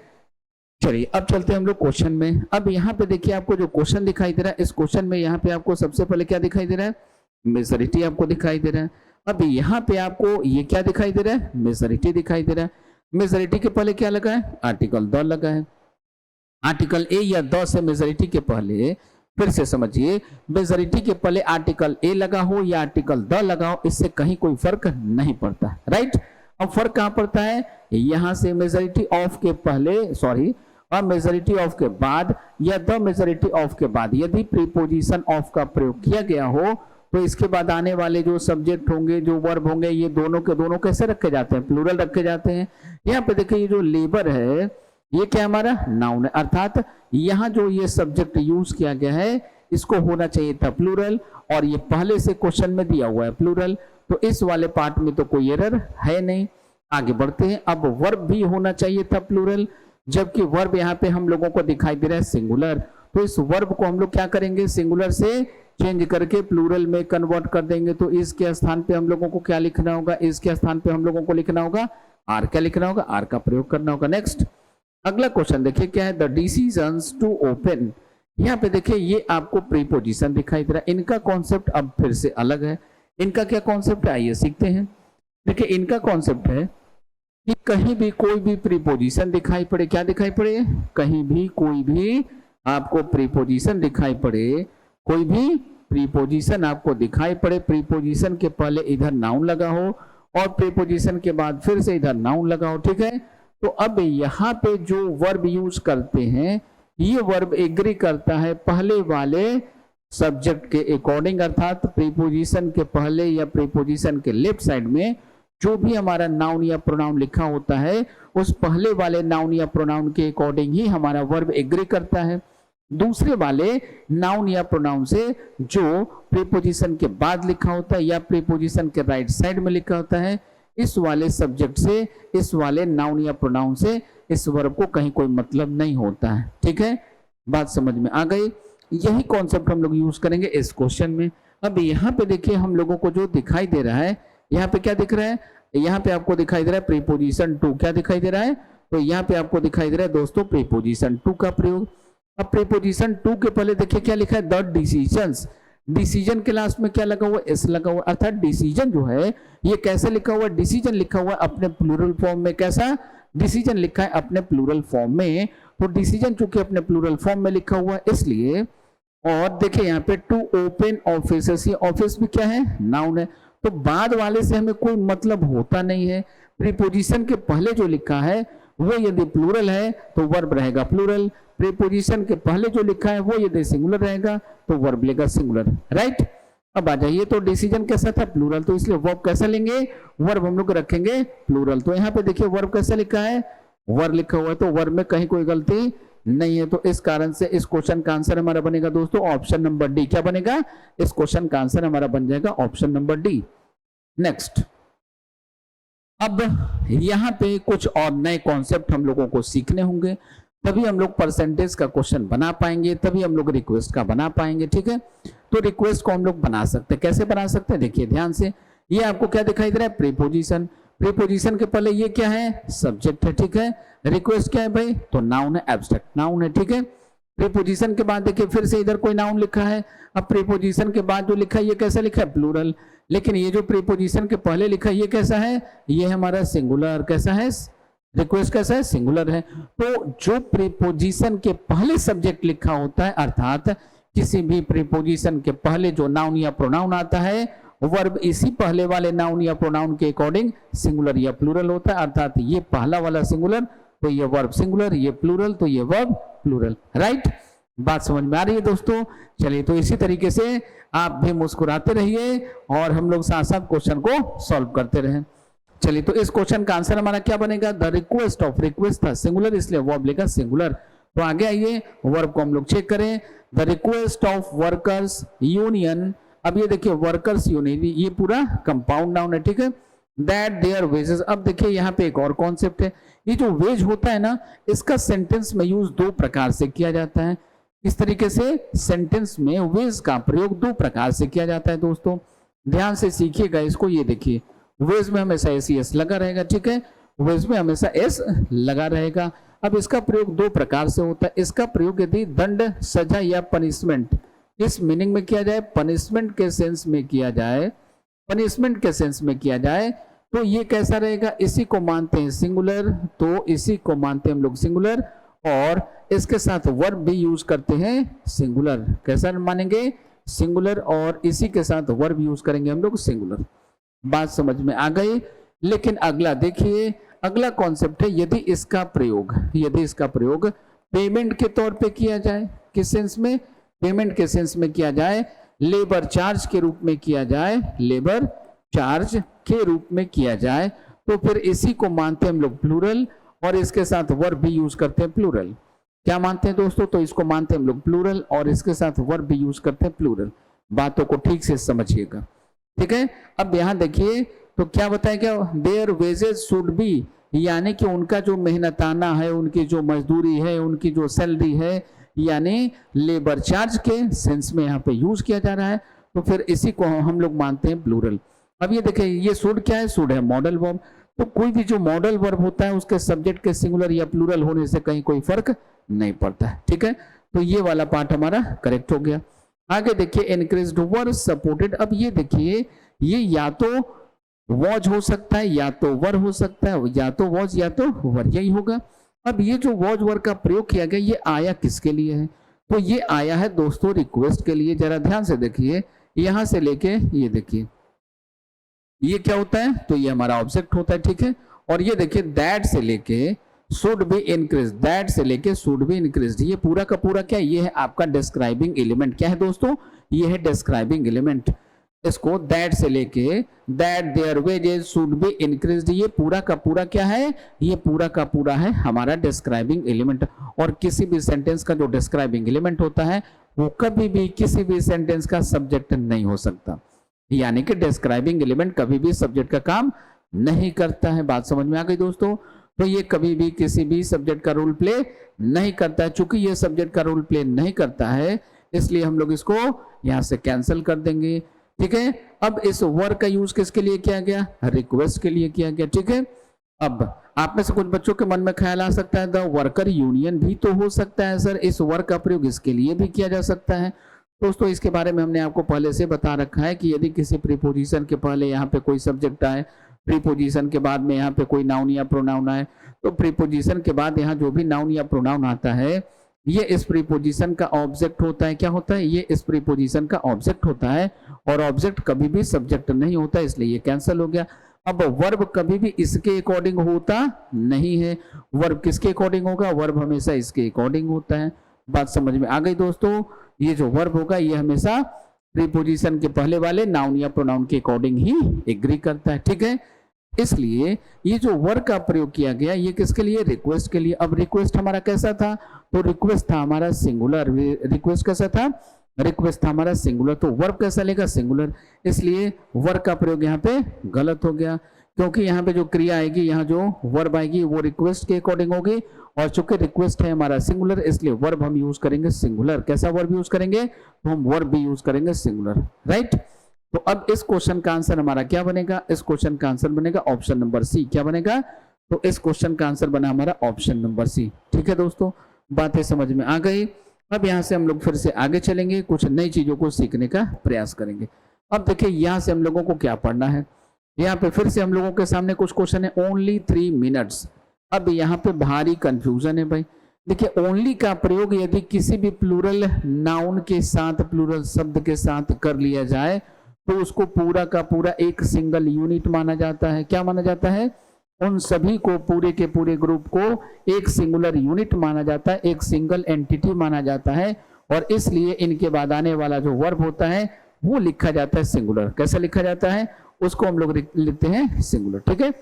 चलिए अब चलते हैं हम लोग क्वेश्चन में। अब यहाँ पे देखिए आपको जो क्वेश्चन दिखाई दे रहा है, इस क्वेश्चन में यहाँ पे आपको सबसे पहले क्या दिखाई दे रहा है? मेजॉरिटी आपको दिखाई दे रहा है। अब यहाँ पे आपको ये क्या दिखाई दे रहा है? मेजॉरिटी दिखाई दे रहा है। मेजॉरिटी के पहले क्या लगा है? आर्टिकल द लगा है। आर्टिकल ए या द से मेजॉरिटी के पहले, फिर से समझिए, मेजॉरिटी के पहले आर्टिकल ए लगा हो या आर्टिकल द लगा हो, इससे कहीं कोई फर्क नहीं पड़ता, राइट। अब फर्क कहां पड़ता है? यहां से मेजॉरिटी ऑफ के पहले, और मेजॉरिटी ऑफ के बाद या द मेजॉरिटी ऑफ के बाद यदि प्रीपोजिशन ऑफ का प्रयोग किया गया हो, तो इसके बाद आने वाले जो सब्जेक्ट होंगे, जो वर्ब होंगे, ये दोनों के दोनों कैसे रखे जाते हैं? प्लूरल रखे जाते हैं। यहाँ पे देखिए ये जो लेबर है, ये क्या हमारा? नाउन है, अर्थात यहाँ जो ये सब्जेक्ट यूज किया गया है, इसको होना चाहिए था प्लूरल, और ये पहले से क्वेश्चन में दिया हुआ है प्लूरल, तो इस वाले पार्ट में तो कोई एरर है नहीं। आगे बढ़ते हैं। अब वर्ब भी होना चाहिए था प्लूरल, जबकि वर्ब यहाँ पे हम लोगों को दिखाई दे रहा है सिंगुलर, तो इस वर्ब को हम लोग क्या करेंगे? सिंगुलर से चेंज करके प्लूरल में कन्वर्ट कर देंगे। तो इसके स्थान पे हम लोगों को क्या लिखना होगा? इसके स्थान पे हम लोगों को लिखना होगा आर। क्या लिखना होगा? आर का प्रयोग करना होगा। नेक्स्ट अगला क्वेश्चन देखिए क्या है? The decisions to open. यहाँ पे देखिए ये आपको प्रीपोजिशन दिखाई दे रहा है। इनका कॉन्सेप्ट अब फिर से अलग है। इनका क्या कॉन्सेप्ट है, आइए सीखते हैं। देखिए इनका कॉन्सेप्ट है कि कहीं भी कोई भी प्रीपोजिशन दिखाई पड़े, क्या दिखाई पड़े? कहीं भी कोई भी आपको प्रीपोजिशन दिखाई पड़े, कोई भी प्रीपोजिशन आपको दिखाई पड़े, प्रीपोजिशन के पहले इधर नाउन लगा हो और प्रीपोजिशन के बाद फिर से इधर नाउन लगा हो, ठीक है। तो अब यहाँ पे जो वर्ब यूज करते हैं, ये वर्ब एग्री करता है पहले वाले सब्जेक्ट के अकॉर्डिंग, अर्थात प्रीपोजिशन के पहले या प्रीपोजिशन के लेफ्ट साइड में जो भी हमारा नाउन या प्रोनाउन लिखा होता है उस पहले वाले नाउन या प्रोनाउन के अकॉर्डिंग ही हमारा वर्ब एग्री करता है। दूसरे वाले नाउन या प्रोनाउन से जो प्रीपोजिशन के बाद लिखा होता है या प्रीपोजिशन के राइट साइड में लिखा होता है, इस वाले सब्जेक्ट से, इस वाले नाउन या प्रोनाउन से इस वर्ब को कहीं कोई मतलब नहीं होता है। ठीक है, बात समझ में आ गई। यही कॉन्सेप्ट हम लोग यूज करेंगे इस क्वेश्चन में। अब यहाँ पे देखिए हम लोगों को जो दिखाई दे रहा है, यहाँ पे क्या दिख रहा है, यहाँ पे आपको दिखाई दे रहा है प्रीपोजिशन टू। क्या दिखाई दे रहा है, तो यहाँ पे आपको दिखाई दे रहा है दोस्तों प्रीपोजिशन टू का प्रयोग। अब प्रीपोजिशन टू के पहले देखिए क्या लिखा है, द डिसीजंस। डिसीजन के लास्ट में क्या लगा हुआ, एस लगा हुआ, अर्थात डिसीजन जो है ये कैसे लिखा हुआ, डिसीजन लिखा हुआ अपने प्लूरल फॉर्म में। कैसा डिसीजन लिखा है, अपने प्लूरल फॉर्म में। तो डिसीजन चूंकि अपने प्लूरल फॉर्म में लिखा हुआ है इसलिए। और देखिए यहाँ पे टू ओपन ऑफिसेस, ये ऑफिस भी क्या है, नाउन है, तो बाद वाले से हमें कोई मतलब होता नहीं है। प्रीपोजिशन के पहले जो लिखा है वो यदि प्लूरल है तो वर्ब रहेगा प्लूरल, प्रीपोजिशन के पहले जो लिखा है वो यदि सिंगुलर रहेगा तो वर्ब लेगा सिंगुलर, राइट। अब आ जाइए, तो डिसीजन कैसा था, प्लूरल, तो इसलिए वर्ब कैसा लेंगे, वर्ब हम लोग रखेंगे प्लूरल। तो यहाँ पे देखिए वर्ब कैसा लिखा है, वर्ब लिखा हुआ है, तो वर्ब में कहीं कोई गलती नहीं है। तो इस कारण से इस क्वेश्चन का आंसर हमारा बनेगा दोस्तों ऑप्शन नंबर डी। क्या बनेगा, इस क्वेश्चन का आंसर हमारा बन जाएगा ऑप्शन नंबर डी। नेक्स्ट, अब यहाँ पे कुछ और नए कॉन्सेप्ट हम लोगों को सीखने होंगे, तभी हम लोग परसेंटेज का क्वेश्चन बना पाएंगे, तभी हम लोग रिक्वेस्ट का बना पाएंगे। ठीक है, तो रिक्वेस्ट को हम लोग बना सकते हैं, कैसे बना सकते हैं, देखिए ध्यान से। ये आपको क्या दिखाई दे रहा है, प्रीपोजिशन। प्रीपोजिशन के पहले ये क्या है, सब्जेक्ट है। ठीक है, रिक्वेस्ट क्या है भाई, तो नाउन है, एब्स्ट्रैक्ट नाउन है। ठीक है, प्रीपोजिशन के बाद देखिए फिर से इधर कोई नाउन लिखा है। अब प्रीपोजिशन के बाद जो लिखा है ये कैसा लिखा है, प्लूरल, लेकिन ये जो प्रीपोजिशन के पहले लिखा है ये कैसा है, ये हमारा सिंगुलर। कैसा है, रिक्वेस्ट कैसा है, सिंगुलर है। तो जो प्रीपोजिशन के पहले सब्जेक्ट लिखा होता है, अर्थात किसी भी प्रीपोजिशन के पहले जो नाउन या प्रोनाउन आता है, वर्ब इसी पहले वाले नाउन या प्रोनाउन के अकॉर्डिंग सिंगुलर या प्लूरल होता है। अर्थात ये पहला वाला सिंगुलर तो ये वर्ब सिंगुलर, ये प्लूरल तो ये वर्ब प्लूरल, राइट। बात समझ में आ रही है दोस्तों। चलिए, तो इसी तरीके से आप भी मुस्कुराते रहिए और हम लोग साथ साथ क्वेश्चन को सॉल्व करते रहें। चलिए, तो इस क्वेश्चन का आंसर हमारा क्या बनेगा, द रिक्वेस्ट ऑफ, रिक्वेस्ट था सिंगुलर इसलिए वर्ब लेगा सिंगुलर। तो आगे आइए, वर्ब को हम लोग चेक करें, the request of workers union. अब ये देखिए वर्कर्स यूनियन, ये पूरा कंपाउंड नाउन है। ठीक है, दैट देयर वेजेस। अब देखिए यहाँ पे एक और कॉन्सेप्ट है, ये जो वेज होता है ना, इसका सेंटेंस में यूज दो प्रकार से किया जाता है। इस तरीके से सेंटेंस में वेज का प्रयोग दो प्रकार से किया जाता है दोस्तों, ध्यान से सीखिएगा इसको। ये देखिए, वेज में हमेशा एस लगा रहेगा। ठीक है, वेज में हमेशा एस लगा रहेगा। अब इसका प्रयोग दो प्रकार से होता है। इसका प्रयोग यदि दंड, सजा या पनिशमेंट, इस मीनिंग में किया जाए, पनिशमेंट के सेंस में किया जाए, पनिशमेंट के सेंस में किया जाए, तो ये कैसा रहेगा, इसी को मानते हैं सिंगुलर, तो इसी को मानते हैं हम लोग सिंगुलर, और इसके साथ वर्ब भी यूज करते हैं सिंगुलर। कैसा मानेंगे, सिंगुलर, और इसी के साथ वर्ब यूज करेंगे हम लोग सिंगुलर। बात समझ में आ गई। लेकिन अगला देखिए, अगला कॉन्सेप्ट है, यदि इसका प्रयोग पेमेंट के तौर पे किया जाए, किस सेंस में, पेमेंट के सेंस में किया जाए, लेबर चार्ज के रूप में किया जाए, लेबर चार्ज के रूप में किया जाए, तो फिर इसी को मानते हैं हम लोग प्लूरल, और इसके साथ वर्ब भी यूज करते हैं प्लूरल। क्या मानते हैं दोस्तों, तो इसको मानते हैं हम लोग प्लूरल, और इसके साथ वर्ब भी यूज करते हैं प्लूरल। बातों को ठीक से समझिएगा। ठीक है, अब यहाँ देखिए, तो क्या बताया, क्या देयर वेजेस शुड बी, यानी कि उनका जो मेहनताना है, उनकी जो मजदूरी है, उनकी जो सैलरी है, यानी लेबर चार्ज के सेंस में यहाँ पे यूज किया जा रहा है, तो फिर इसी को हम लोग मानते हैं प्लूरल। अब ये देखिए, ये शुड क्या है, शुड है मॉडल वर्ब। तो कोई भी जो मॉडल वर्ब होता है उसके सब्जेक्ट के सिंगुलर या प्लूरल होने से कहीं कोई फर्क नहीं पड़ता है। ठीक है, तो ये वाला पार्ट हमारा करेक्ट हो गया। आगे देखिए, इनक्रीज्ड वर सपोर्टेड। अब ये देखिए, ये या तो वॉज हो सकता है, या तो वर हो सकता है, या तो वॉज या तो वर, यही होगा। अब ये जो वॉज वर का प्रयोग किया गया, ये आया किसके लिए है, तो ये आया है दोस्तों रिक्वेस्ट के लिए। जरा ध्यान से देखिए, यहां से लेके ये देखिए, ये क्या होता है, तो ये हमारा ऑब्जेक्ट होता है। ठीक है, और ये देखिए दैट से लेके शुड बी इंक्रीज, दैट से लेके शुड बी इंक्रीज, ये पूरा का पूरा क्या, ये है आपका डिस्क्राइबिंग एलिमेंट। क्या है दोस्तों, ये है डिस्क्राइबिंग एलिमेंट। इसको दैट से लेके that their wages should be increased, ये पूरा का पूरा क्या है, ये पूरा का पूरा है हमारा डिस्क्राइबिंग एलिमेंट। और किसी भी सेंटेंस का जो डिस्क्राइबिंग एलिमेंट होता है वो कभी भी किसी भी सेंटेंस का सब्जेक्ट नहीं हो सकता, यानी कि डिस्क्राइबिंग एलिमेंट कभी भी सब्जेक्ट का काम नहीं करता है। बात समझ में आ गई दोस्तों? तो ये कभी भी किसी भी सब्जेक्ट का रोल प्ले नहीं करता है। चूंकि ये सब्जेक्ट का रोल प्ले नहीं करता है इसलिए हम लोग इसको यहां से कैंसिल कर देंगे। ठीक है, अब इस वर्क का यूज किसके लिए किया गया, रिक्वेस्ट के लिए किया गया। ठीक है, अब आप में से कुछ बच्चों के मन में ख्याल आ सकता है द वर्कर यूनियन भी तो हो सकता है सर, इस वर्क का प्रयोग इसके लिए भी किया जा सकता है। दोस्तों इसके बारे में हमने आपको पहले से बता रखा है कि यदि किसी प्रीपोजिशन के पहले यहाँ पे कोई सब्जेक्ट आए, प्रीपोजिशन के बाद में यहाँ पे कोई नाउन या प्रोनाउन आए, तो प्रीपोजिशन के बाद यहाँ जो भी नाउन या प्रोनाउन आता है ये इस प्रीपोजिशन का ऑब्जेक्ट होता है। क्या होता है, ये इस प्रीपोजिशन का ऑब्जेक्ट होता है और ऑब्जेक्ट कभी भी सब्जेक्ट नहीं होता, इसलिए ये कैंसिल हो गया। अब वर्ब कभी भी इसके अकॉर्डिंग होता नहीं है, वर्ब किसके अकॉर्डिंग होगा, वर्ब हमेशा इसके अकॉर्डिंग होता है। बात समझ में आ गई दोस्तों? ये जो वर्ब होगा ये हमेशा प्रीपोजिशन के पहले वाले नाउन या प्रोनाउन के अकॉर्डिंग ही एग्री करता है। ठीक है, इसलिए ये जो वर्ब का प्रयोग किया गया ये किसके लिए, रिक्वेस्ट के लिए। अब रिक्वेस्ट हमारा कैसा था, तो रिक्वेस्ट था हमारा सिंगुलर। रिक्वेस्ट कैसा था, रिक्वेस्ट था हमारा सिंगुलर, तो वर्ब कैसा लेगा, सिंगुलर। इसलिए वर्ब का प्रयोग यहाँ पे गलत हो गया, क्योंकि यहाँ पे जो क्रिया आएगी, यहाँ जो वर्ब आएगी वो रिक्वेस्ट के अकॉर्डिंग होगी, और चूंकि रिक्वेस्ट है हमारा सिंगुलर इसलिए वर्ब हम यूज करेंगे सिंगुलर। कैसा वर्ब यूज करेंगे, तो हम वर्ब भी यूज करेंगे सिंगुलर, राइट। तो अब इस क्वेश्चन का आंसर हमारा क्या बनेगा, इस क्वेश्चन का आंसर बनेगा ऑप्शन नंबर सी। क्या बनेगा, तो इस क्वेश्चन का आंसर बना हमारा ऑप्शन नंबर सी। ठीक है दोस्तों, बातें समझ में आ गई। अब यहाँ से हम लोग फिर से आगे चलेंगे, कुछ नई चीजों को सीखने का प्रयास करेंगे। अब देखिए यहाँ से हम लोगों को क्या पढ़ना है, यहाँ पे फिर से हम लोगों के सामने कुछ क्वेश्चन है, ओनली 3 मिनट्स। अब यहाँ पे भारी कंफ्यूजन है भाई। देखिए ओनली का प्रयोग यदि किसी भी प्लूरल नाउन के साथ, प्लूरल शब्द के साथ कर लिया जाए तो उसको पूरा का पूरा एक सिंगल यूनिट माना जाता है। क्या माना जाता है, उन सभी को, पूरे के पूरे ग्रुप को एक सिंगुलर यूनिट माना जाता है, एक सिंगल एंटिटी माना जाता है, और इसलिए इनके बाद आने वाला जो वर्ब होता है वो लिखा जाता है सिंगुलर। कैसे लिखा जाता है, उसको हम लोग लिखते हैं सिंगुलर। ठीक है,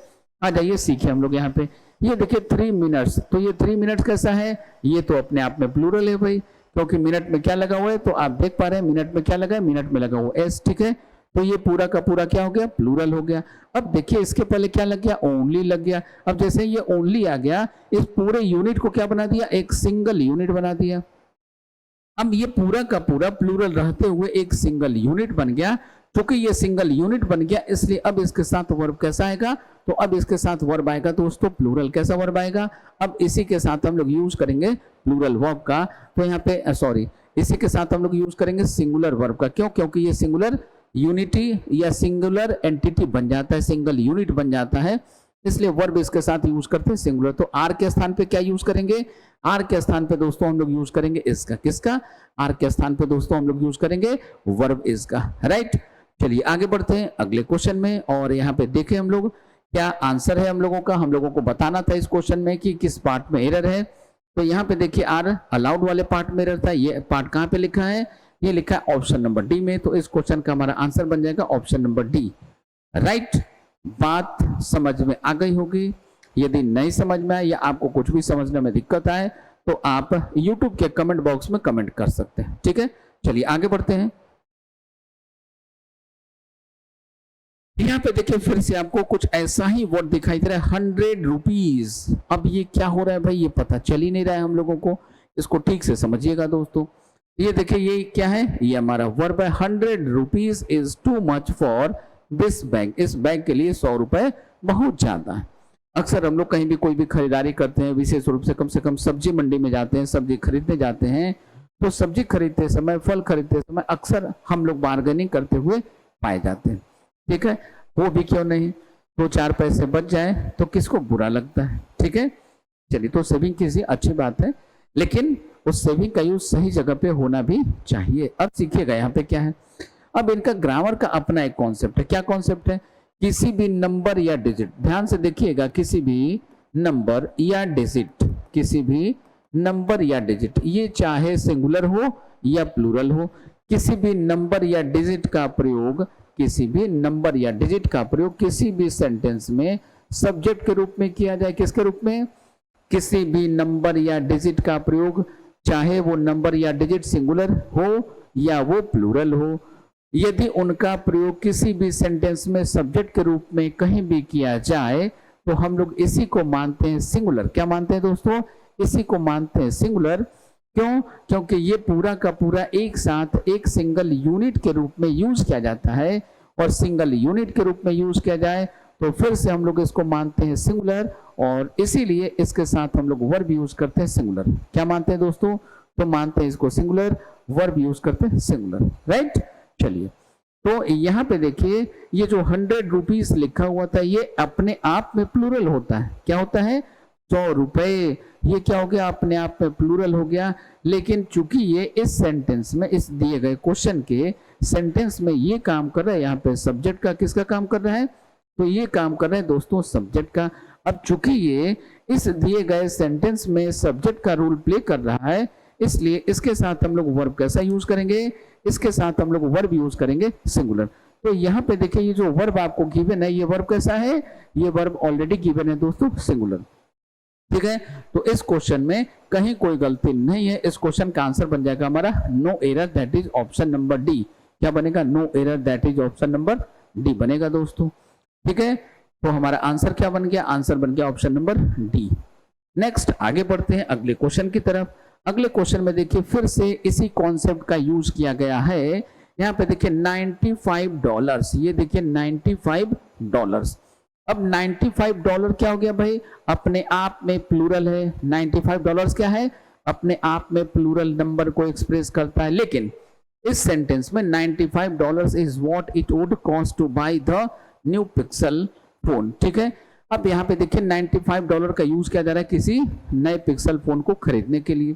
आ जाइए सीखिए हम लोग यहाँ पे। ये देखिए 3 मिनट्स, तो ये 3 मिनट्स कैसा है, ये तो अपने आप में प्लूरल है भाई, क्योंकि मिनट में क्या लगा हुआ है, तो आप देख पा रहे हैं मिनट में क्या लगा है, मिनट में लगा हुआ एस। ठीक है, तो ये पूरा का पूरा क्या हो गया, प्लूरल हो गया। अब देखिए इसके पहले क्या लग गया, ओनली लग गया। अब जैसे ये ओनली आ गया, इस पूरे यूनिट को क्या बना दिया, एक सिंगल यूनिट बना दिया। अब ये पूरा का पूरा प्लूरल रहते हुए एक सिंगल यूनिट बन गया। क्योंकि ये सिंगल यूनिट बन गया इसलिए अब इसके साथ वर्ब कैसा आएगा, तो अब इसके साथ वर्ब आएगा दोस्तों प्लूरल। कैसा वर्ब आएगा, अब इसी के साथ हम लोग यूज करेंगे प्लूरल वर्ब का। तो यहाँ पे सॉरी, इसी के साथ हम लोग यूज करेंगे सिंगुलर वर्ब का। क्यों, क्योंकि ये सिंगुलर यूनिटी या सिंगुलर एंटिटी बन जाता है, सिंगल यूनिट बन जाता है, इसलिए वर्ब इसके साथ यूज करते हैं सिंगुलर। तो आर के स्थान पे क्या यूज करेंगे, आर के स्थान पे दोस्तों हम लोग यूज करेंगे इसका। किसका, आर के स्थान पे दोस्तों हम लोग यूज करेंगे वर्ब इसका, राइट। चलिए आगे बढ़ते हैं अगले क्वेश्चन में, और यहाँ पे देखें हम लोग क्या आंसर है हम लोगों का। हम लोगों को बताना था इस क्वेश्चन में कि किस पार्ट में एरर है। तो यहाँ पे देखिए आर अलाउड वाले पार्ट में एरर था। ये पार्ट कहाँ पे लिखा है, ये लिखा है ऑप्शन नंबर डी में। तो इस क्वेश्चन का हमारा आंसर बन जाएगा ऑप्शन नंबर डी, राइट। बात समझ में आ गई होगी। यदि नहीं समझ में आए या आपको कुछ भी समझने में दिक्कत आए तो आप YouTube के कमेंट बॉक्स में कमेंट कर सकते हैं। ठीक है, चलिए आगे बढ़ते हैं। यहाँ पे देखिए फिर से आपको कुछ ऐसा ही वर्ड दिखाई दे रहा है, 100 रुपीज। अब ये क्या हो रहा है भाई, ये पता चल ही नहीं रहा है हम लोगों को। इसको ठीक से समझिएगा दोस्तों। ये देखिए ये क्या है, ये हमारा वर्ब है। 100 rupees is too much for this bag. इस बैग के लिए 100 रुपए बहुत ज्यादा है। अक्सर हम लोग कहीं भी कोई भी खरीदारी करते हैं, विशेष रूप से कम सब्जी मंडी में जाते हैं, सब्जी खरीदने जाते हैं, तो सब्जी खरीदते समय, फल खरीदते समय अक्सर हम लोग बार्गेनिंग करते हुए पाए जाते हैं। ठीक है, वो भी क्यों नहीं, 2-4 पैसे बच जाए तो किसको बुरा लगता है। ठीक है, चलिए तो सेविंग किसी अच्छी बात है, लेकिन उस सेविंग का यूज सही जगह पे होना भी चाहिए। अब सीखिएगा यहाँ पे क्या है। अब इनका ग्रामर का अपना एक कॉन्सेप्ट है। क्या कॉन्सेप्ट है, किसी भी नंबर या डिजिट, ध्यान से देखिएगा, किसी भी नंबर या डिजिट, किसी भी नंबर या डिजिट, ये चाहे सिंगुलर हो या प्लूरल हो, किसी भी नंबर या डिजिट का प्रयोग, किसी भी नंबर या डिजिट का प्रयोग किसी भी सेंटेंस में सब्जेक्ट के रूप में किया जाए। किसके रूप में? किसी भी नंबर या डिजिट का प्रयोग, चाहे वो नंबर या डिजिट सिंगुलर हो या वो प्लूरल हो, यदि उनका प्रयोग किसी भी सेंटेंस में सब्जेक्ट के रूप में कहीं भी किया जाए तो हम लोग इसी को मानते हैं सिंगुलर। क्या मानते हैं दोस्तों? इसी को मानते हैं सिंगुलर। क्यों? क्योंकि ये पूरा का पूरा एक साथ एक सिंगल यूनिट के रूप में यूज किया जाता है, और सिंगल यूनिट के रूप में यूज किया जाए तो फिर से हम लोग इसको मानते हैं सिंगुलर, और इसीलिए इसके साथ हम लोग वर्ब यूज करते हैं सिंगुलर। क्या मानते हैं दोस्तों? तो मानते हैं इसको सिंगुलर, वर्ब यूज करते हैं सिंगुलर, राइट। चलिए, तो यहाँ पे देखिए, ये जो 100 रुपीज लिखा हुआ था ये अपने आप में प्लूरल होता है। क्या होता है? 100 रुपए, ये क्या हो गया? अपने आप में प्लूरल हो गया। लेकिन चूंकि ये इस सेंटेंस में, इस दिए गए क्वेश्चन के सेंटेंस में ये काम कर रहा है, यहाँ पे सब्जेक्ट का किसका काम कर रहा है? तो ये काम कर रहा है दोस्तों सब्जेक्ट का। अब चूंकि ये इस दिए गए सेंटेंस में सब्जेक्ट का रोल प्ले कर रहा है, इसलिए इसके साथ हम लोग वर्ब कैसा यूज करेंगे? इसके साथ हम लोग वर्ब यूज करेंगे सिंगुलर। तो यहाँ पे देखिए, ये जो वर्ब आपको गिवन है, ये वर्ब कैसा है? ये वर्ब ऑलरेडी गिवन है दोस्तों, सिंगुलर। ठीक है, तो इस क्वेश्चन में कहीं कोई गलती नहीं है। इस क्वेश्चन का आंसर बन जाएगा हमारा no error, that is option number D. क्या बनेगा? No error, that is option number D बनेगा दोस्तों। ठीक है, तो हमारा आंसर क्या बन गया? आंसर बन गया ऑप्शन नंबर डी। नेक्स्ट आगे बढ़ते हैं अगले क्वेश्चन की तरफ। अगले क्वेश्चन में देखिए फिर से इसी कॉन्सेप्ट का यूज किया गया है। यहाँ पे देखिए $95, ये देखिए $95। अब $95 क्या हो गया भाई? अपने आप में प्लूरल है। $95 क्या है? अपने आप में प्लूरल नंबर को एक्सप्रेस करता है। लेकिन इस सेंटेंस में $95 is what it would cost to buy the new Pixel phone. ठीक है, अब यहाँ पे देखिए $95 का यूज किया जा रहा है किसी नए पिक्सल फोन को खरीदने के लिए।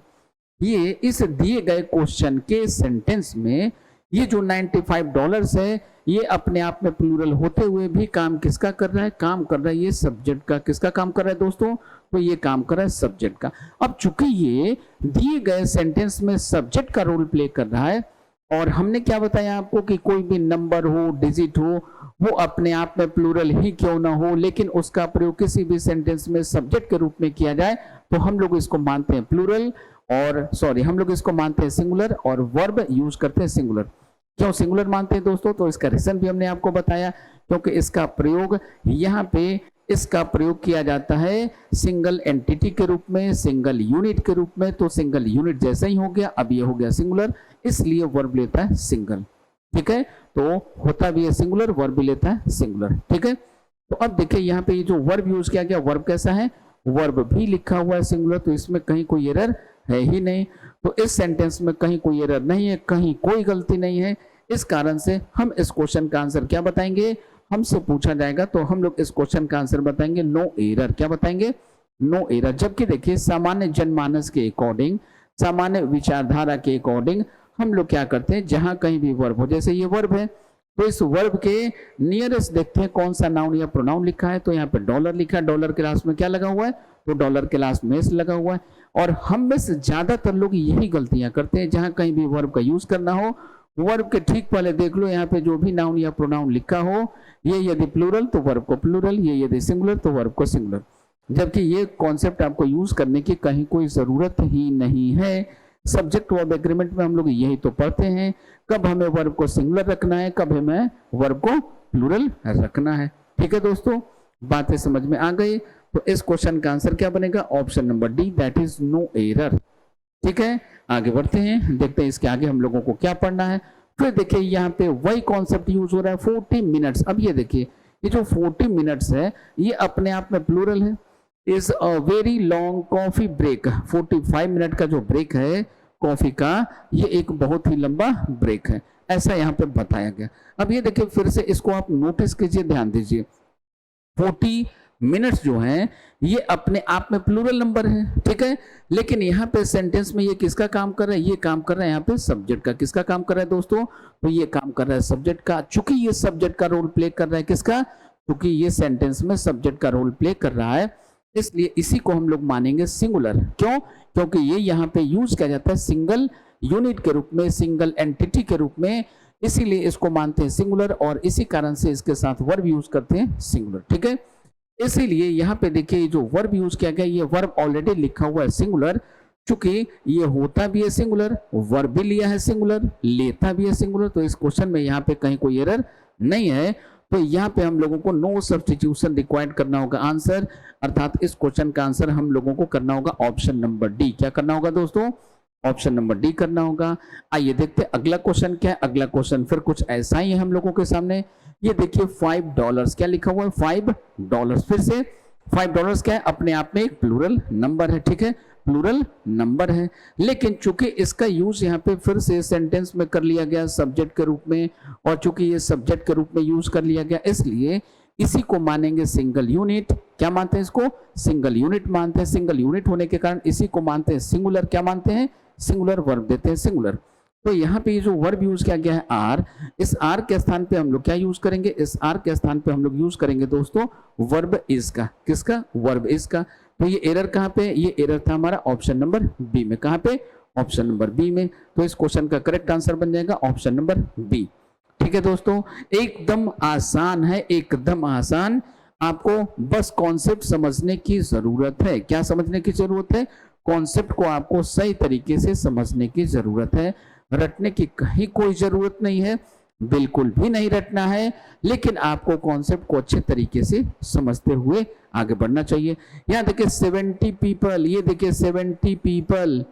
ये इस दिए गए क्वेश्चन के सेंटेंस में ये जो $95 है, ये अपने आप में प्लूरल होते हुए भी काम किसका कर रहा है? काम कर रहा है ये सब्जेक्ट का। किसका काम कर रहा है दोस्तों? तो ये काम कर रहा है सब्जेक्ट का। अब चूंकि ये दिए गए सेंटेंस में सब्जेक्ट का रोल प्ले कर रहा है, और हमने क्या बताया आपको कि कोई भी नंबर हो, डिजिट हो, वो अपने आप में प्लूरल ही क्यों ना हो, लेकिन उसका प्रयोग किसी भी सेंटेंस में सब्जेक्ट के रूप में किया जाए तो हम लोग इसको मानते हैं प्लूरल, और सॉरी हम लोग इसको मानते हैं सिंगुलर, और वर्ब यूज करते हैं सिंगुलर। क्यों सिंगुलर मानते हैं दोस्तों? तो इसका रीजन भी हमने आपको बताया, क्योंकि इसका प्रयोग यहाँ पे इसका प्रयोग किया जाता है सिंगल एंटिटी के रूप में, सिंगल यूनिट के रूप में। तो सिंगल यूनिट जैसा ही हो गया, अब ये हो गया सिंगुलर, इसलिए वर्ब लेता है सिंगल। ठीक है, तो होता भी है सिंगुलर, वर्ब भी लेता है सिंगुलर। ठीक है, तो अब देखिए यहाँ पे ये जो वर्ब यूज किया गया, वर्ब कैसा है? वर्ब भी लिखा हुआ है सिंगुलर, तो इसमें कहीं कोई एरर है ही नहीं। तो इस सेंटेंस में कहीं कोई एरर नहीं है, कहीं कोई गलती नहीं है। इस कारण से हम इस क्वेश्चन का आंसर क्या बताएंगे? हमसे पूछा जाएगा तो हम लोग इस क्वेश्चन का आंसर बताएंगे नो एरर। क्या बताएंगे? No error. जबकि देखिए सामान्य जनमानस के अकॉर्डिंग, सामान्य विचारधारा के अकॉर्डिंग हम लोग क्या करते हैं, जहां कहीं भी वर्ब हो, जैसे ये वर्ब है तो इस वर्ब के नियरेस्ट देखते हैं कौन सा नाउन या प्रोनाउन लिखा है। तो यहाँ पे डॉलर लिखा है, डॉलर के लास्ट में क्या लगा हुआ है? तो डॉलर के लास्ट में लगा हुआ है। और हम में से ज्यादातर लोग यही गलतियां करते हैं, जहां कहीं भी वर्ब का यूज करना हो, वर्ब के ठीक पहले देख लो यहाँ पे जो भी नाउन या प्रोनाउन लिखा हो, ये यदि प्लूरल तो वर्ब को प्लूरल, ये यदि सिंगुलर तो वर्ब को सिंगुलर। जबकि ये कॉन्सेप्ट आपको यूज करने की कहीं कोई जरूरत ही नहीं है। सब्जेक्ट वर्ब एग्रीमेंट में हम लोग यही तो पढ़ते हैं, कब हमें वर्ब को सिंगुलर रखना है, कब हमें वर्ब को प्लूरल रखना है। ठीक है दोस्तों, बातें समझ में आ गई। तो इस क्वेश्चन का आंसर क्या बनेगा? Option number D, that is no error. ठीक है, आगे बढ़ते हैं, देखते हैं इसके आगे हम लोगों को क्या पढ़ना है। फिर देखिए यहाँ पे वही कॉन्सेप्ट यूज हो रहा है 40 मिनट्स। अब ये देखिए ये जो 40 मिनट्स है ये अपने आप में प्लूरल है। Is a very long coffee break, 45 minute का जो ब्रेक है कॉफी का, ये एक बहुत ही लंबा ब्रेक है, ऐसा यहाँ पे बताया गया। अब ये देखिए फिर से इसको आप नोटिस कीजिए, ध्यान दीजिए। 40 मिनट्स जो हैं ये अपने आप में प्लूरल नंबर है, ठीक है, लेकिन यहाँ पे सेंटेंस में ये किसका काम कर रहा है? ये काम कर रहा है यहाँ पे सब्जेक्ट का। किसका काम कर रहा है दोस्तों? तो ये काम कर रहा है सब्जेक्ट का। चूंकि ये सब्जेक्ट का रोल प्ले कर रहा है, किसका? क्योंकि ये सेंटेंस में सब्जेक्ट का रोल प्ले कर रहा है, इसलिए इसी को हम लोग मानेंगे सिंगुलर। क्यों? क्योंकि ये यहाँ पे यूज किया जाता है सिंगल यूनिट के रूप में, सिंगल एंटिटी के रूप में, इसीलिए इसको मानते हैं सिंगुलर और इसी कारण से इसके साथ वर्ब यूज करते हैं सिंगुलर। ठीक है, इसीलिए यहाँ पे देखिए जो वर्ब यूज किया गया, ये वर्ब ऑलरेडी लिखा हुआ है सिंगुलर, चूंकि ये होता भी है सिंगुलर, वर्ब भी लिया है सिंगुलर, लेता भी है सिंगुलर, तो इस क्वेश्चन में यहाँ पे कहीं कोई एरर नहीं है। तो यहाँ पे हम लोगों को नो सब्स्टिट्यूशन रिक्वायर्ड करना होगा आंसर, अर्थात इस क्वेश्चन का आंसर हम लोगों को करना होगा ऑप्शन नंबर डी। क्या करना होगा दोस्तों? ऑप्शन नंबर डी करना होगा। आइए देखते हैं अगला क्वेश्चन क्या है। अगला क्वेश्चन फिर कुछ ऐसा ही है हम लोगों के सामने। ये देखिए $5 क्या लिखा हुआ है? $5। फिर से $5 क्या है? अपने आप में एक प्लूरल नंबर है। ठीक है, प्लूरल नंबर है, लेकिन चूंकि इसका यूज यहाँ पे फिर से सेंटेंस में कर लिया गया सब्जेक्ट के रूप में, और चूंकि ये सब्जेक्ट के रूप में यूज कर लिया गया, इसलिए इसी को मानेंगे सिंगल यूनिट। क्या मानते हैं इसको? सिंगल यूनिट मानते हैं। सिंगल यूनिट होने के कारण इसी को मानते हैं सिंगुलर। क्या मानते हैं? सिंगुलर। वर्ब देते हैं सिंगुलर। तो यहाँ पे जो वर्ब यूज किया गया है आर, इस आर के स्थान पे हम लोग क्या यूज करेंगे? इस आर के स्थान पे हम लोग यूज करेंगे दोस्तों वर्ब इज का। किसका? वर्ब इज का। तो ये एरर कहाँ पे? ये एरर था हमारा ऑप्शन नंबर बी में। कहाँ पे? ऑप्शन नंबर बी में। तो इस क्वेश्चन का करेक्ट आंसर बन जाएगा ऑप्शन नंबर बी। ठीक है दोस्तों, एकदम आसान है, एकदम आसान। आपको बस कॉन्सेप्ट समझने की जरूरत है। क्या समझने की जरूरत है? कॉन्सेप्ट को आपको सही तरीके से समझने की जरूरत है। रटने की कहीं कोई जरूरत नहीं है, बिल्कुल भी नहीं रटना है, लेकिन आपको कॉन्सेप्ट को अच्छे तरीके से समझते हुए आगे बढ़ना चाहिए। यहाँ देखिए 70 पीपल, ये देखिए 70 पीपल।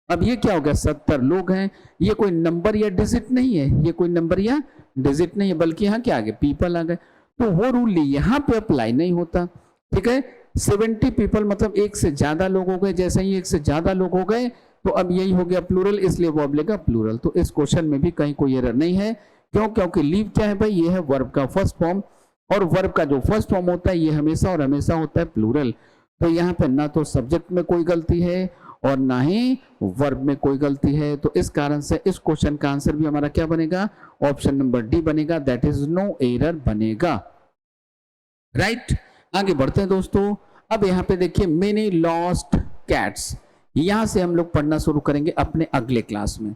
अब ये क्या हो गया? 70 लोग हैं। ये कोई नंबर या डिजिट नहीं है, ये कोई नंबर या डिजिट नहीं है, बल्कि यहाँ क्या आ गए? पीपल आ गए। तो वो रूल यहाँ पे अप्लाई नहीं होता। ठीक है, 70 पीपल मतलब एक से ज्यादा लोग हो गए। जैसे ही एक से ज्यादा लोग हो गए तो अब यही हो गया प्लूरल, इसलिए वो अब लेगा प्लूरल। तो इस क्वेश्चन में भी कहीं कोई एरर नहीं है। क्यों? क्योंकि लीव क्या है भाई? ये है वर्ब का फर्स्ट फॉर्म, और वर्ब का जो फर्स्ट फॉर्म होता है ये हमेशा और हमेशा होता है प्लूरल। तो यहाँ पे ना तो सब्जेक्ट में कोई गलती है और ना ही वर्ब में कोई गलती है। तो इस कारण से इस क्वेश्चन का आंसर भी हमारा क्या बनेगा? ऑप्शन नंबर डी बनेगा, दैट इज नो एरर बनेगा। राइट, आगे बढ़ते हैं दोस्तों। अब यहाँ पे देखिए मेनी लॉस्ट कैट्स, यहां से हम लोग पढ़ना शुरू करेंगे अपने अगले क्लास में,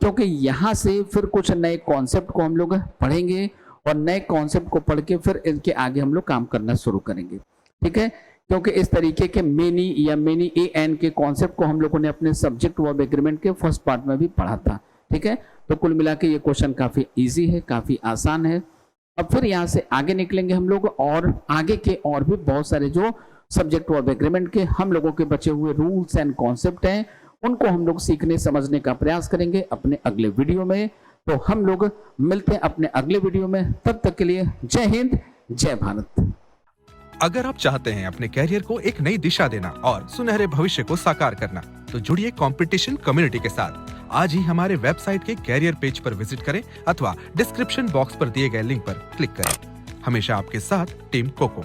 क्योंकि यहां से फिर कुछ नए कॉन्सेप्ट को हम लोग पढ़ेंगे और नए कॉन्सेप्ट को पढ़ के फिर इनके आगे हम लोग काम करना शुरू करेंगे। ठीक है, क्योंकि इस तरीके के मेनी या मेनी ए एन के कॉन्सेप्ट को हम लोगों ने अपने सब्जेक्ट वर्ब एग्रीमेंट के फर्स्ट पार्ट में भी पढ़ा था। ठीक है, तो कुल मिला के ये क्वेश्चन काफी इजी है, काफी आसान है। अब फिर यहाँ से आगे निकलेंगे हम लोग और आगे के और भी बहुत सारे जो सब्जेक्ट वर्ब एग्रीमेंट के हम लोगों के बचे हुए रूल्स एंड कॉन्सेप्ट हैं, उनको हम लोग सीखने समझने का प्रयास करेंगे अपने अगले वीडियो में। तो हम लोग मिलते हैं अपने अगले वीडियो में, तब तक के लिए जय हिंद, जय भारत। अगर आप चाहते हैं अपने कैरियर को एक नई दिशा देना और सुनहरे भविष्य को साकार करना, तो जुड़िए कंपटीशन कम्युनिटी के साथ। आज ही हमारे वेबसाइट के कैरियर पेज पर विजिट करें अथवा डिस्क्रिप्शन बॉक्स पर दिए गए लिंक पर क्लिक करें। हमेशा आपके साथ टीम कोको।